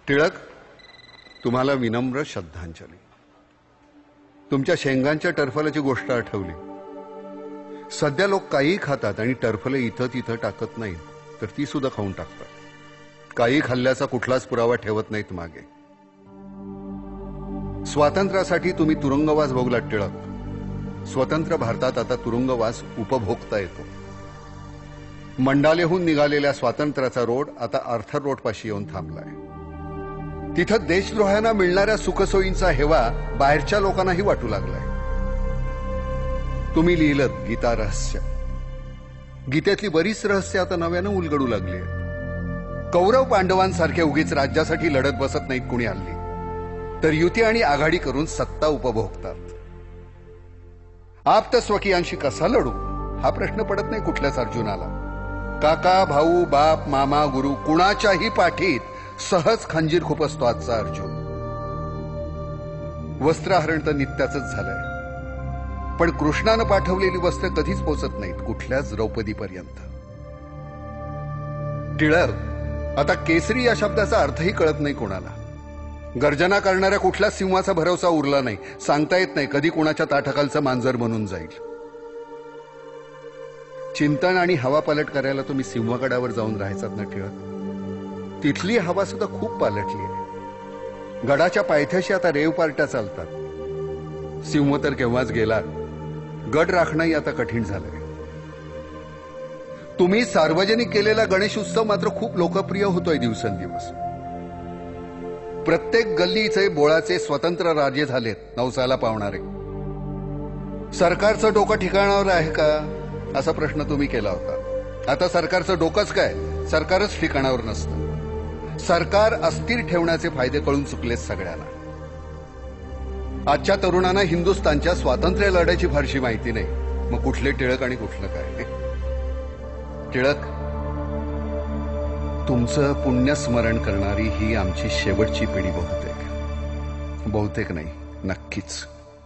टिळक, तुम्हाला विनम्र श्रद्धांजली. तुमच्या शेंगांच्या टरफलाची गोष्ट आठवली. सध्या लोक काहीही खातात आणि टरफले इथं तिथं टाकत नाहीत, तर ती सुद्धा खाऊन टाकतात. काही खाल्ल्याचा कुठलाच पुरावा ठेवत नाहीत मागे. स्वातंत्र्यासाठी तुम्ही तुरुंगवास भोगलात टिळक. स्वतंत्र भारतात आता तुरुंगवास उपभोगता येतो. मंडालेहून निघालेल्या स्वातंत्र्याचा रोड आता आर्थर रोड पाशी येऊन थांबलाय. तिथं देशद्रोह्यांना मिळणाऱ्या सुखसोयींचा हेवा बाहेरच्या लोकांनाही वाटू लागलाय. तुम्ही लिहिलं गीता रहस्य. गीतेतली बरीच रहस्य आता नव्यानं उलगडू लागली आहेत. कौरव पांडवांसारखे उगीच राज्यासाठी लढत बसत नाहीत कुणी हल्ली, तर युती आणि आघाडी करून सत्ता उपभोगतात. आप्त स्वकीयांशी कसा लढू हा प्रश्न पडत नाही कुठल्याच अर्जुनाला. काका, भाऊ, बाप, मामा, गुरु कुणाच्याही पाठीत सहज खंजीर खुपसतो आजचा अर्जुन. वस्त्रहरण तर नित्याच झालंय, पण कृष्णानं पाठवलेली वस्त्र कधीच पोचत नाहीत कुठल्याच द्रौपदीपर्यंत. टिळक, आता केसरी या शब्दाचा अर्थही कळत नाही कोणाला. गर्जना करणाऱ्या कुठल्याच सिंहाचा भरवसा उरला नाही. सांगता येत नाही कधी कुणाच्या ताठाखालचं मांजर बनून जाईल. चिंतन आणि हवा पालट करायला तुम्ही सिंहगडावर जाऊन राहायचात ना टिळक. तिथली हवा सुद्धा खूप पालटली आहे. गडाच्या पायथ्याशी आता रेव पार्ट्या चालतात. सिंह तर केव्हाच गेला. गड राखणंही आता कठीण झालंय. तुम्ही सार्वजनिक केलेला गणेश उत्सव मात्र खूप लोकप्रिय होतोय दिवसेंदिवस. प्रत्येक गल्लीचे बोळाचे स्वतंत्र राज्य झालेत नवसाला पावणारे. सरकारचं डोकं ठिकाणावर आहे का असा प्रश्न तुम्ही केला होता. आता सरकारचं डोकंच काय, सरकारच ठिकाणावर नसतं. सरकार अस्थिर ठेवण्याचे फायदे कळून चुकलेत सगळ्यांना. आजच्या तरुणांना हिंदुस्थानच्या स्वातंत्र्य लढ्याची फारशी माहिती नाही. मग कुठले टिळक आणि कुठलं काय. टिळक, तुमचं पुण्यस्मरण करणारी ही आमची शेवटची पिढी बहुतेक नाही, नक्कीच.